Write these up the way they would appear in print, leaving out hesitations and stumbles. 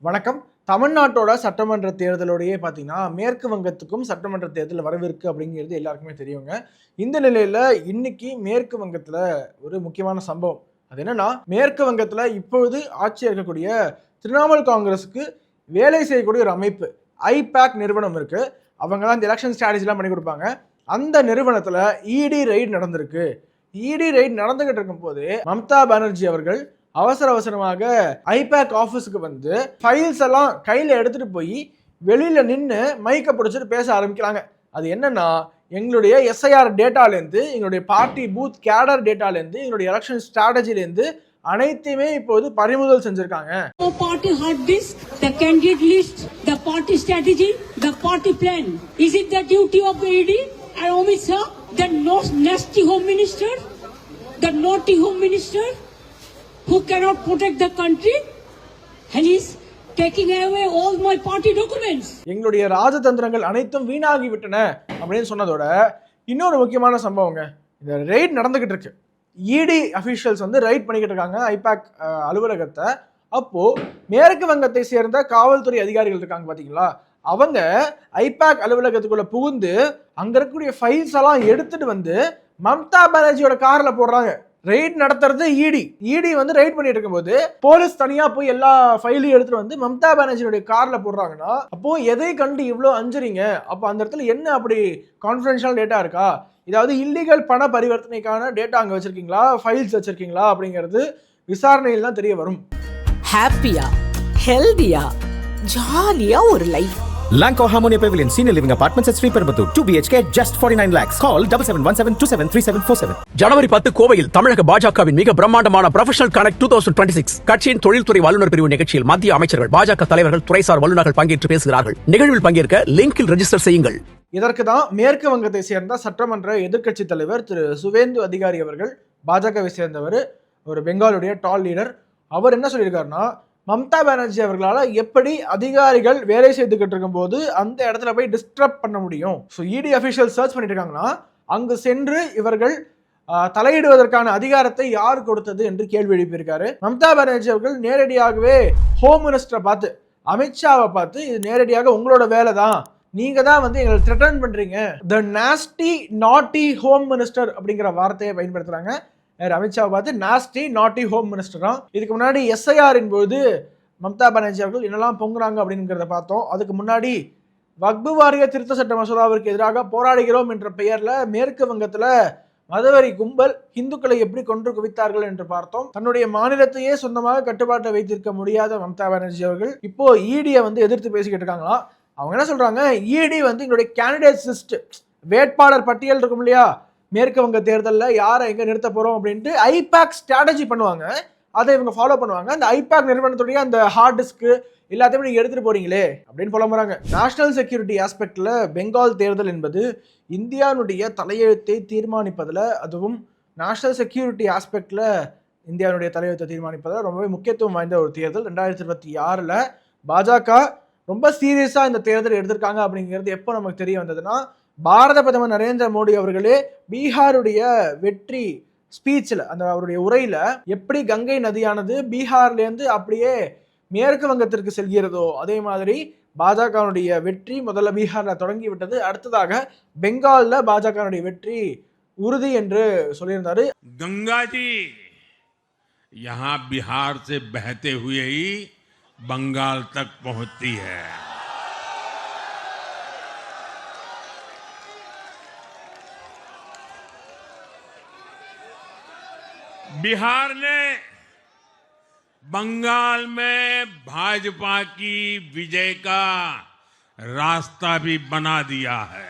வணக்கம். தமிழ்நாட்டோட சட்டமன்ற தேர்தலோடையே பார்த்தீங்கன்னா, மேற்கு வங்கத்துக்கும் சட்டமன்ற தேர்தல் வரவிருக்கு அப்படிங்கிறது எல்லாருக்குமே தெரியுங்க. இந்த நிலையில இன்னைக்கு மேற்கு வங்கத்துல ஒரு முக்கியமான சம்பவம். அது என்னன்னா, மேற்கு வங்கத்துல இப்பொழுது ஆட்சியா இருக்கக்கூடிய திரிணாமுல் காங்கிரஸுக்கு வேலை செய்யக்கூடிய ஒரு அமைப்பு ஐபேக் நிறுவனம் இருக்கு. அவங்க தான் இந்த எலெக்ஷன் ஸ்ட்ராட்டஜிலாம் பண்ணி கொடுப்பாங்க. அந்த நிறுவனத்துல இடி ரெய்ட் நடந்திருக்கு. இடி ரெய்ட் நடந்துகிட்டு இருக்கும்போது மம்தா பானர்ஜி அவர்கள் அவசரமாக ஐபேக் ஆஃபீஸுக்கு வந்து ஃபைல்ஸ் எல்லாம் கையில் எடுத்துட்டு போய் வெளியில நின்று மைக்கை பிடிச்சிட்டு பேச ஆரம்பிக்கிறாங்க. அது என்னன்னா, எங்களுடைய எஸ்ஐஆர் டேட்டாலேருந்து, எங்களுடைய பார்ட்டி பூத் கேடர் டேட்டாலேருந்து, எங்களுடைய எலெக்ஷன் ஸ்ட்ராட்டஜிலேருந்து அனைத்தையுமே இப்போது பறிமுதல் செஞ்சிருக்காங்க. Party hard disk, the candidate list, the party strategy, the party plan. Is it the duty of the ED and Amit Shah, the nasty home minister, the naughty home minister, who cannot protect the country, and he's taking away all my party documents? எங்களுடைய ராஜதந்திரங்கள் அனைத்தும் வீணாகி விட்டன அப்படின்னு சொன்னதோட இன்னொரு முக்கியமான சம்பவங்க. இந்த raid நடந்துகிட்டு இருக்கு. இடி அபிஷியல்ஸ் வந்து ரைட் பண்ணிக்கிட்டு இருக்காங்க ஐபேக் அலுவலகத்தை. அப்போ மேற்கு வங்கத்தை சேர்ந்த காவல்துறை அதிகாரிகள் இருக்காங்க பாத்தீங்களா, அவங்க ஐபேக் அலுவலகத்துக்குள்ள புகுந்து அங்க இருக்கக்கூடிய ஃபைல்ஸ் எல்லாம் எடுத்துட்டு வந்து மம்தா பானர்ஜியோட கார்ல போடுறாங்க. ரெய்ட் நடத்துறது இடி வந்து ரெய்ட் பண்ணிட்டு இருக்கும்போது போலீஸ் தனியா போய் எல்லா ஃபைலையும் எடுத்துட்டு வந்து மம்தா பானர்ஜியோட கார்ல போடுறாங்கன்னா, அப்போ எதை கண்டு இவ்வளோ அஞ்சுறீங்க? அப்போ அந்த இடத்துல என்ன அப்படி கான்ஃபிடென்ஷியல் டேட்டா இருக்கா? இதாவது இல்லீகல் பண பரிவர்த்தனைக்கான டேட்டா அங்கே வச்சிருக்கீங்களா, ஃபைல்ஸ் வச்சிருக்கீங்களா அப்படிங்கிறது விசாரணையில் தான் தெரிய வரும். ஹாப்பியா, ஹெல்தியா, ஜாலியா ஒரு life. Lanco Harmonia Pavilion Senior Living Apartments at Sri Perambatoor 2 BHK just 49 lakhs. Call 7717273747. ஜனவரி 10 கோவையில் தமிழக பாஜகவின் மிக பிரம்மாண்டமான ப்ரொஃபஷனல் கனெக்ட் 2026 கட்சியின் தொழில்துறை வல்லுநர் பிரிவு நிகழ்ச்சியில் மத்திய அமைச்சர்கள், பாஜக தலைவர்கள், துறைசார் வல்லுநர்கள் பங்கேற்று பேசுகிறார்கள். நிகழ்வில் பங்கேற்க லிங்கில் ரெஜிஸ்டர் செய்யுங்கள். இதற்கு தான் மேற்கு வங்கத்தை சேர்ந்த சட்டமன்ற எதிர்க்கட்சி தலைவர் திரு சுவேந்து அதிகாரி அவர்கள், பாஜகவை சேர்ந்தவர், ஒரு பெங்காலுடைய டால் லீடர். அவர் என்ன சொல்லியிருக்காருன்னா, மம்தா பானர்ஜி அவர்களால் எப்படி அதிகாரிகள் வேலை செய்துக்கிட்டு இருக்கும் போது அந்த இடத்துல போய் டிஸ்டர்ப் பண்ண முடியும்? ஸோ இடி அஃபிஷியல் சர்ச் பண்ணிட்டு இருக்காங்கன்னா, அங்கு சென்று இவர்கள் தலையிடுவதற்கான அதிகாரத்தை யார் கொடுத்தது என்று கேள்வி எழுப்பியிருக்காரு. மம்தா பானர்ஜி அவர்கள் நேரடியாகவே ஹோம் மினிஸ்டரை பார்த்து, அமித்ஷாவை பார்த்து, இது நேரடியாக உங்களோட வேலை தான், நீங்க தான் வந்து எங்களை த்ரெட்டன் பண்றீங்க, த நாஸ்டி நாட்டி ஹோம் மினிஸ்டர் அப்படிங்கிற வார்த்தையை பயன்படுத்துறாங்க. அமித்ஷாவை பார்த்து நாஸ்டி நாட்டி ஹோம் மினிஸ்டரா. இதுக்கு முன்னாடி எஸ்ஐஆரின் போது மம்தா பானர்ஜி அவர்கள் என்னெல்லாம் பொங்குறாங்க அப்படிங்கிறத பார்த்தோம். அதுக்கு முன்னாடி வக்பு வாரிய திருத்த சட்ட மசோதாவிற்கு எதிராக போராடுகிறோம் என்ற பெயர்ல மேற்கு வங்கத்துல மதவெறி கும்பல் இந்துக்களை எப்படி கொன்று குவித்தார்கள் என்று பார்த்தோம். தன்னுடைய மாநிலத்தையே சொந்தமாக கட்டுப்பாட்டை வைத்திருக்க முடியாத மம்தா பானர்ஜி அவர்கள் இப்போ இடியை வந்து எதிர்த்து பேசிக்கிட்டு இருக்காங்களா. அவங்க என்ன சொல்றாங்க, இடி வந்து எங்களுடைய கேண்டிடேட் லிஸ்ட், வேட்பாளர் பட்டியல் இருக்கும் இல்லையா, மேற்கு வங்க தேர்தலில் யாரை எங்கே நிறுத்த போகிறோம் அப்படின்ட்டு ஐபேக் ஸ்ட்ராட்டஜி பண்ணுவாங்க. அதை இவங்க ஃபாலோ பண்ணுவாங்க. அந்த ஐபேக் நிறுவனத்துடைய அந்த ஹார்ட் டிஸ்க்கு எல்லாத்தையுமே நீங்கள் எடுத்துகிட்டு போகிறீங்களே அப்படின்னு புலம்புறாங்க. நேஷனல் செக்யூரிட்டி ஆஸ்பெக்டில் பெங்கால் தேர்தல் என்பது இந்தியாவுடைய தலையெழுத்தை தீர்மானிப்பதில், அதுவும் நேஷனல் செக்யூரிட்டி ஆஸ்பெக்டில் இந்தியாவுடைய தலையெழுத்தை தீர்மானிப்பதில் ரொம்பவே முக்கியத்துவம் வாய்ந்த ஒரு தேர்தல். 2026 பாஜக ரொம்ப சீரியஸாக இந்த தேர்தல் எடுத்திருக்காங்க அப்படிங்கிறது எப்போ நமக்கு தெரிய வந்ததுன்னா, பாரத பிரதமர் நரேந்திர மோடி அவர்களே பீகாருடைய வெற்றி ஸ்பீச்சில், அந்த அவருடைய உரையில எப்படி கங்கை நதியானது பீகார்லேருந்து அப்படியே மேற்கு வங்கத்திற்கு செல்கிறதோ அதே மாதிரி பாஜகவுடைய வெற்றி முதல்ல பீகார்ல தொடங்கி விட்டது, அடுத்ததாக பெங்கால்ல பாஜகவுடைய வெற்றி உறுதி என்று சொல்லியிருந்தாரு. கங்காஜி யஹா பிஹார் से बहते हुए ही बंगाल तक पहुंचती है. बिहार ने बंगाल में भाजपा की विजय का रास्ता भी बना दिया है.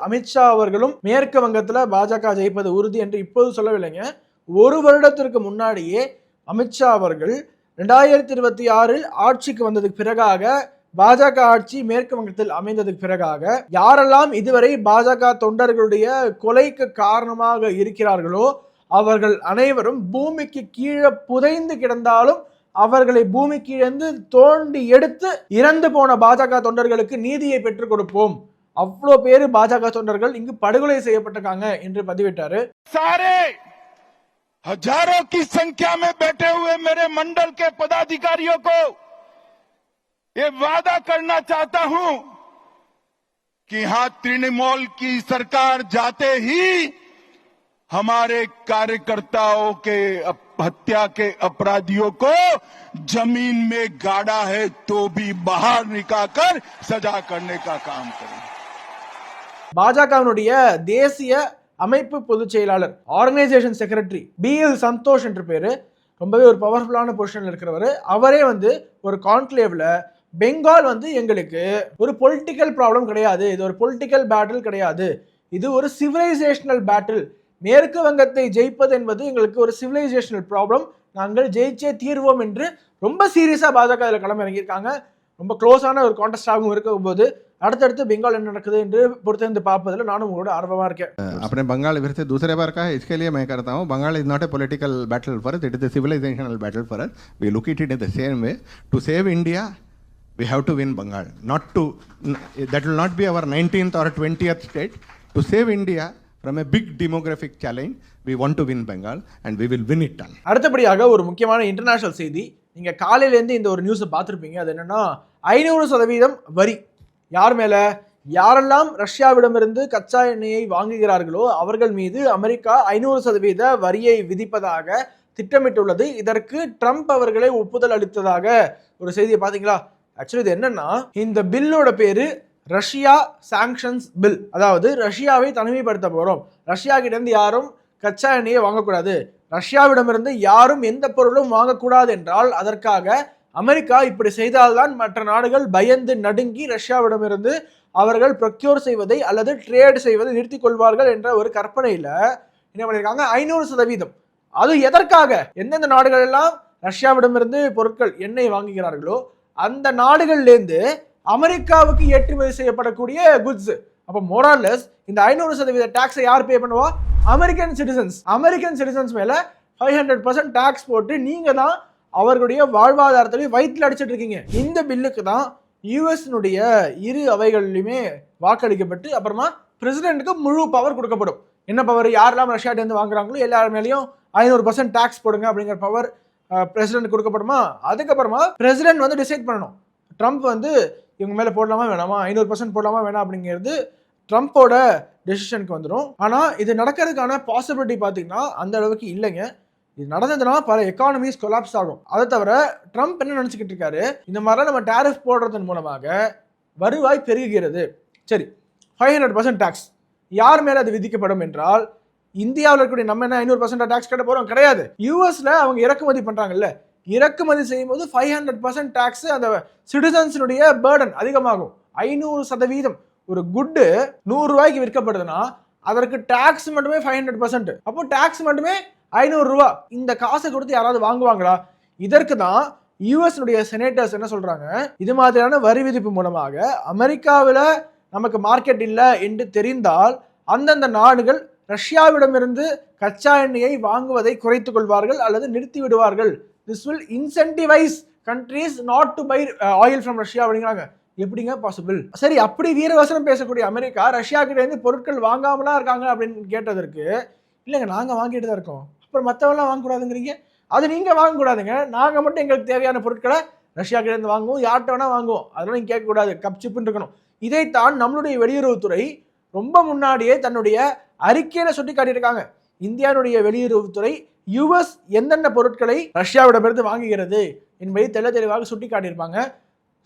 அமித்ஷா அவர்களும் மேற்கு வங்கத்தில் பாஜக ஜெயிப்பது உறுதி என்று இப்போது சொல்லவில்லைங்க. ஒரு வருடத்திற்கு முன்னாடியே அமித்ஷா அவர்கள் 2026 ஆட்சிக்கு வந்ததுக்கு பிறகாக, பாஜக ஆட்சி மேற்கு வங்கத்தில் அமைந்ததுக்கு பிறகாக யாரெல்லாம் இதுவரை பாஜக தொண்டர்களுடைய கொலைக்கு காரணமாக இருக்கிறார்களோ அவர்கள் அனைவரும் பூமிக்கு கீழே புதைந்து கிடந்தாலும் அவர்களை பூமி கீழந்து தோண்டி எடுத்து இறந்து போன பாஜக தொண்டர்களுக்கு நீதியை பெற்றுக் கொடுப்போம், அவ்வளோ பேரு பாஜக தொண்டர்கள் இங்கு படுகொலை செய்யப்பட்டிருக்காங்க என்று பதிவிட்டாரு. सारे हजारों की संख्या में बैठे हुए मेरे मंडल के पदाधिकारियों को ये वादा करना चाहता हूं कि यहां तृणमूल की सरकार जाते ही हमारे कार्यकर्ताओं के हत्या के अपराधियों को जमीन में गाड़ा है तो भी बाहर निकालकर सजा करने का काम करें. பாஜகவினுடைய தேசிய அமைப்பு பொதுச் செயலாளர், ஆர்கனைசேஷன் செக்ரட்டரி BL சந்தோஷ் என்ற பேரு, ரொம்பவே ஒரு பவர்ஃபுல்லான பொசிஷன்ல இருக்கிறவர். அவரே ஒரு கான்க்ளேவ்ல பெங்கால் எங்களுக்கு ஒரு பொலிட்டிக்கல் ப்ராப்ளம் கிடையாது, இது ஒரு பொலிட்டிக்கல் பேட்டில் கிடையாது, இது ஒரு சிவிலைசேஷனல் பேட்டில். மேற்கு வங்கத்தை ஜெயிப்பது என்பது எங்களுக்கு ஒரு சிவிலைசேஷனல் ப்ராப்ளம், நாங்கள் ஜெயிச்சே தீர்வோம் என்று ரொம்ப சீரியஸா பாஜக இதில் களம் இறங்கியிருக்காங்க. ரொம்ப க்ளோஸான ஒரு கான்டெஸ்டாகவும் இருக்கும் போது அடுத்தடுத்து பெங்கால் என்ன நடக்குது என்று பொறுத்திருந்து பார்ப்பதில் நானும் உங்களோட ஆர்வமா இருக்கேன். अपने बंगाल फिर से दूसरे बार का है, इसके लिए मैं करता हूँ. Bengal is not a political battle for us, it is a civilizational battle for us. We look it in the same way. To save India we have to win Bengal, not to, that will not be our 19th or 20th state. To save India from a big demographic challenge, we want to win Bengal and we will win it done. அடுத்தபடியாக ஒரு முக்கியமான international செய்தி, நீங்க காலையிலேருந்து இந்த ஒரு நியூஸை பார்த்துருப்பீங்க. அது என்னன்னா 500% வரி. யார் மேல? யாரெல்லாம் ரஷ்யாவிடமிருந்து கச்சா எண்ணெயை வாங்குகிறார்களோ அவர்கள் மீது அமெரிக்கா 500% வரியை விதிப்பதாக திட்டமிட்டுள்ளது. இதற்கு ட்ரம்ப் அவர்களே ஒப்புதல் அளித்ததாக ஒரு செய்தியை பார்த்தீங்களா? ஆக்சுவலி இது என்னன்னா, இந்த பில்லோட பேரு ரஷ்யா சாங்ஷன்ஸ் பில். அதாவது ரஷ்யாவை தனிமைப்படுத்த போறோம், ரஷ்யா கிட்ட இருந்து யாரும் கச்சா எண்ணெயை வாங்கக்கூடாது, ரஷ்யாவிடமிருந்து யாரும் எந்த பொருளும் வாங்கக்கூடாது என்றால் அதற்காக அமெரிக்கா இப்படி செய்தால்தான் மற்ற நாடுகள் பயந்து நடுங்கி ரஷ்யாவிடமிருந்து அவர்கள் ப்ரொக்யூர் செய்வதை அல்லது ட்ரேட் செய்வதை நிறுத்திக் கொள்வார்கள் என்ற ஒரு கற்பனையில என்ன பண்ணியிருக்காங்க, 500%. அது எதற்காக? எந்தெந்த நாடுகள் எல்லாம் ரஷ்யாவிடமிருந்து பொருட்கள் எண்ணெய் வாங்குகிறார்களோ அந்த நாடுகள்லேருந்து அமெரிக்காவுக்கு ஏற்றுமதி செய்யப்படக்கூடிய குட்ஸ். அப்போ மோரார்லெஸ் இந்த 500% டாக்ஸை யார் பே பண்ணுவா? அமெரிக்கன் சிட்டிசன்ஸ் மேல 500% டாக்ஸ் போட்டு நீங்க தான் அவர்களுடைய வாழ்வாதாரத்தை வயிற்றில் அடிச்சிட்டு இருக்கீங்க. இந்த பில்லுக்கு தான் யூஎஸ்னுடைய இரு அவைகளிலுமே வாக்களிக்கப்பட்டு அப்புறமா பிரசிடென்ட்டுக்கு முழு பவர் கொடுக்கப்படும். என்ன பவர்? யாரெல்லாம் ரஷ்யாட்டேருந்து வாங்குறாங்களோ எல்லார் மேலேயும் 500% டாக்ஸ் போடுங்க அப்படிங்கிற பவர் பிரசிடென்ட் கொடுக்கப்படுமா? அதுக்கப்புறமா பிரசிடென்ட் டிசைட் பண்ணணும், ட்ரம்ப் இவங்க மேல போடலாமா வேணாமா, 500% போடலாமா வேணாம் அப்படிங்கிறது ட்ரம்ப்போட டெசிஷனுக்கு வந்துடும். ஆனா இது நடக்கிறதுக்கான பாசிபிலிட்டி பார்த்தீங்கன்னா அந்த அளவுக்கு இல்லைங்க. இது நடந்ததுன்னா பல எக்கானமிஸ் கொலாப்ஸ் ஆகும். அதை தவிர ட்ரம்ப் என்ன நினைச்சுக்கிட்டு இருக்காரு, இந்த மாதிரிலாம் நம்ம டேரிஃப் போடுறதன் மூலமாக வருவாய் பெருகுகிறது. சரி, 500% டாக்ஸ் யார் மேல அது விதிக்கப்படும் என்றால், இந்தியாவில் இருக்கக்கூடிய நம்ம என்ன 500% டாக்ஸ் கட்ட போறோம்? கிடையாது. யூஎஸ்ல அவங்க இறக்குமதி பண்றாங்கல்ல, இறக்குமதி செய்யும் போது 500% டாக்ஸ் அந்த சிட்டிசன்ஸுடைய பேர்டன் அதிகமாகும். 500%. ஒரு குட்டு 100 ரூபாய்க்கு விற்கப்படுதுன்னா அதற்கு டாக்ஸ் மட்டுமே 500%. அப்போ டாக்ஸ் மட்டுமே 500 ரூபா. இந்த காசை கொடுத்து யாராவது வாங்குவாங்களா? இதற்கு தான் யூஎஸ்னுடைய செனேட்டர்ஸ் என்ன சொல்றாங்க, இது மாதிரியான வரி விதிப்பு மூலமாக அமெரிக்காவில் நமக்கு மார்க்கெட் இல்லை என்று தெரிந்தால் அந்தந்த நாடுகள் ரஷ்யாவிடமிருந்து கச்சா எண்ணெயை வாங்குவதை குறைத்துக் கொள்வார்கள் அல்லது நிறுத்தி விடுவார்கள். This will incentivise countries not to buy oil from Russia அப்படிங்கிறாங்க. எப்படிங்க பாசிபிள்? சரி, அப்படி வீரவசனம் பேசக்கூடிய அமெரிக்கா ரஷ்யா கிட்ட இருந்து பொருட்கள் வாங்காமலாம் இருக்காங்க அப்படின்னு கேட்டதற்கு, இல்லைங்க நாங்கள் வாங்கிட்டு தான் இருக்கோம், அப்புறம் மற்றவெல்லாம் வாங்கக்கூடாதுங்கிறீங்க. அது நீங்கள் வாங்கக்கூடாதுங்க, நாங்கள் மட்டும் எங்களுக்கு தேவையான பொருட்களை ரஷ்யா கிட்ட இருந்து வாங்குவோம், யார்கிட்ட வேணா வாங்குவோம், அதெல்லாம் நீங்கள் கேட்கக்கூடாது, கப் சிப்புன்னு இருக்கணும். இதைத்தான் நம்மளுடைய வெளியுறவுத்துறை ரொம்ப முன்னாடியே தன்னுடைய அறிக்கையில சுட்டி காட்டியிருக்காங்க. இந்தியாவுடைய வெளியுறவுத்துறை யுஎஸ் எந்தெந்த பொருட்களை ரஷ்யாவிடமிருந்து வாங்குகிறது என்பதை தெளிவாக சுட்டி காட்டியிருப்பாங்க.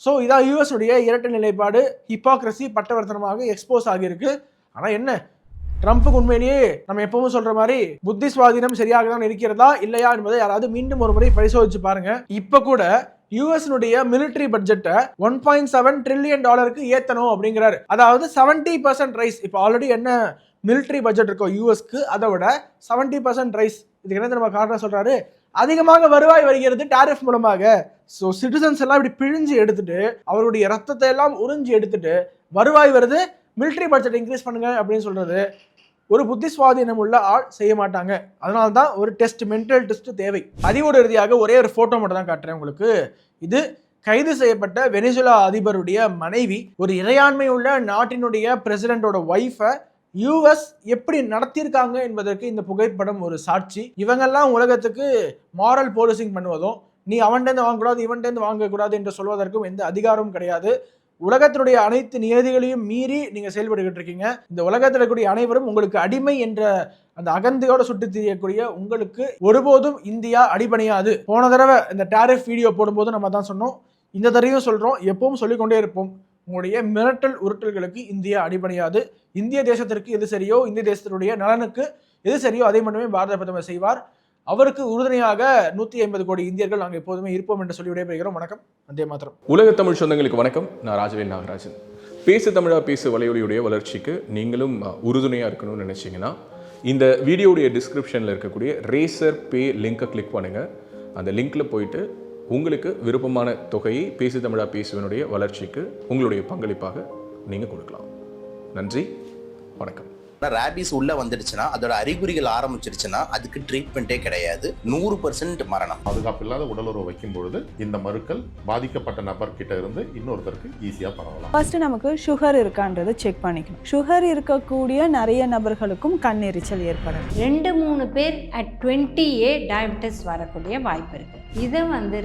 ஸோ இதான் யூஎஸ் உடைய இரட்டை நிலைப்பாடு, ஹிப்போக்ரசி பட்டவர்த்தனமாக எக்ஸ்போஸ் ஆகியிருக்கு. ஆனால் என்ன, ட்ரம்ப்புக்கு உண்மையிலேயே நம்ம எப்பவும் சொல்ற மாதிரி புத்தி சுவாதீனம் சரியாக தான் இருக்கிறதா இல்லையா என்பதை யாராவது மீண்டும் ஒரு முறை பரிசோதிச்சு பாருங்க. இப்ப கூட யூஎஸ்னுடைய மிலிட்டரி பட்ஜெட்டை $1.7 trillion ஏத்தணும் அப்படிங்கிறாரு. அதாவது 70% ரைஸ். இப்போ ஆல்ரெடி என்ன மிலிட்டரி பட்ஜெட் இருக்கோ யூஎஸ்க்கு, அதை விட 70% ரைஸ். இதுக்கு என்ன நம்ம காரணம் சொல்றாரு, அதிகமாக வருவாய் வருகிறது டாரிஃப் மூலமாக. ஸோ சிட்டிசன்ஸ் எல்லாம் இப்படி பிழிஞ்சு எடுத்துட்டு அவருடைய ரத்தத்தை எல்லாம் உறிஞ்சி எடுத்துட்டு வருவாய் வருது, மிலிட்டரி பட்ஜெட் இன்க்ரீஸ் பண்ணுங்க அப்படின்னு சொல்றது ஒரு புத்தி சுவாதீனம் உள்ள ஆள் செய்ய மாட்டாங்க. அதனால தான் ஒரு டெஸ்ட், மென்டல் டெஸ்ட் தேவை. பதிவோடு இறுதியாக ஒரே ஒரு போட்டோ மட்டும் தான் காட்டுறேன் உங்களுக்கு. இது கைது செய்யப்பட்ட வெனிசுலா அதிபருடைய மனைவி, ஒரு இறையாண்மை உள்ள நாட்டினுடைய பிரசிடென்டோட ஒய்ஃபை யூஎஸ் எப்படி நடத்தியிருக்காங்க என்பதற்கு இந்த புகைப்படம் ஒரு சாட்சி. இவங்கெல்லாம் உலகத்துக்கு மாரல் போலீசிங் பண்ணுவதும், நீ அவன்கிட்ட வாங்கக்கூடாது இவன்கிட்ட வாங்கக்கூடாது என்று சொல்வதற்கும் எந்த அதிகாரமும் கிடையாது. உலகத்தினுடைய அனைத்து நியதிகளையும் மீறி நீங்க செயல்பட்டுக்கிட்டு இருக்கீங்க. இந்த உலகத்தில் இருக்கக்கூடிய அனைவரும் உங்களுக்கு அடிமை என்ற அந்த அகந்தையோட சுட்டு திரியக்கூடிய உங்களுக்கு ஒருபோதும் இந்தியா அடிபணியாது. போன தடவை இந்த டாரிஃப் வீடியோ போடும்போது நம்ம தான் சொன்னோம், இந்த தடவையும் சொல்றோம், எப்பவும் சொல்லிக்கொண்டே இருப்போம், உங்களுடைய மிரட்டல் உருட்டல்களுக்கு இந்தியா அடிபணியாது. இந்திய தேசத்திற்கு எது சரியோ, இந்திய தேசத்தினுடைய நலனுக்கு எது சரியோ அதை மட்டுமே பாரத பிரதமர் செய்வார். அவருக்கு உறுதுணையாக 150 கோடி இந்தியர்கள் நாங்கள் எப்போதுமே இருப்போம் என்று சொல்லி விடைபெறுகிறோம். வணக்கம், வந்தே மாதரம். உலக தமிழ் சொந்தங்களுக்கு வணக்கம். நான் ராஜவேல் நாகராஜன். பேசு தமிழா பேசு வலையொலியுடைய வளர்ச்சிக்கு நீங்களும் உறுதுணையாக இருக்கணும்னு நினச்சிங்கன்னா இந்த வீடியோடைய டிஸ்கிரிப்ஷனில் இருக்கக்கூடிய ரேசர் பே லிங்கை கிளிக் பண்ணுங்கள். அந்த லிங்க்கில் போயிட்டு உங்களுக்கு விருப்பமான தொகையை பேசு தமிழா பேசுவனுடைய வளர்ச்சிக்கு உங்களுடைய பங்களிப்பாக நீங்கள் கொடுக்கலாம். நன்றி, வணக்கம். ரேபிஸ் உள்ள வந்துடுச்சுன்னா, அதோட அறிகுறிகள் ஆரம்பிச்சிருச்சுன்னா அதுக்கு ட்ரீட்மெண்ட்டே கிடையாது. 100% மரணம். பாதுகாப்பு இல்லாத உடலுறவு வைக்கும் பொழுது இந்த மருக்கள் பாதிக்கப்பட்ட நபர் கிட்ட இருந்து இன்னொருத்தருக்கு ஈஸியா பரவலாம். ஃபர்ஸ்ட் நமக்கு சுகர் இருக்கான்றதை செக் பண்ணிக்கணும். சுகர் இருக்கக்கூடிய நிறைய நபர்களுக்கும் கண்ணெரிச்சல் ஏற்படும். 2-3 பேர் at 20A டயபெட்டிஸ் வரக்கூடிய வாய்ப்பு இருக்கு. இதை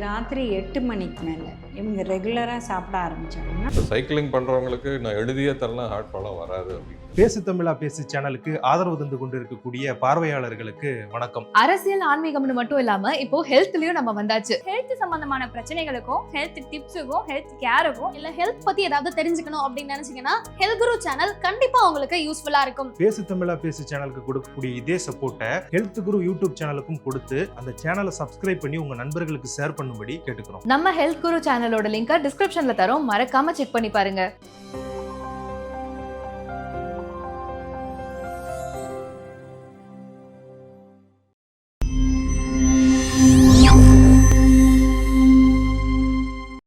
ராத்திரி 8 மணிக்கு மேல இவங்க ரெகுலரா சாப்பிட ஆரம்பிச்சாங்கன்னா, சைக்கிளிங் பண்றவங்களுக்கு நான் எழுதியே தரலாம், ஹார்ட் ப்ராப்ளம் வராது. பேசு தமிழா பேசு சேனலுக்கு ஆதரவு தந்து கொண்டிருக்கக்கூடிய பார்வையாளர்களுக்கு வணக்கம். அரசியல் ஆன்மீகம்னு மட்டும் இல்லாம இப்போ ஹெல்த்லயும் நம்ம வந்தாச்சு. ஹெல்த் சம்பந்தமான பிரச்சனைகளுக்கும், ஹெல்த் டிப்ஸுக்கும், ஹெல்த் கேருக்கும், இல்ல ஹெல்த் பத்தி ஏதாவது தெரிஞ்சுக்கணும் அப்படின்னு நினைச்சீங்கன்னா ஹெல்த் குரு சேனல் கண்டிப்பா உங்களுக்கு யூஸ்ஃபுல்லா இருக்கும். பேசு தமிழா பேசு சேனலுக்கு கொடுக்கக்கூடிய இதே சப்போர்ட்டை ஹெல்த் குரு யூடியூப் சேனலுக்கும் கொடுத்து அந்த சேனலை சப்ஸ்கிரைப் பண்ணி உங்க நண்பர்களுக்கு ஷேர் பண்ணும்படி கேட்டுக்கிறோம். நம்ம ஹெல்த் குரு சேனலோட லிங்கை டிஸ்கிரிப்ஷன்ல தரோம், மறக்காம செக் பண்ணி பாருங்க.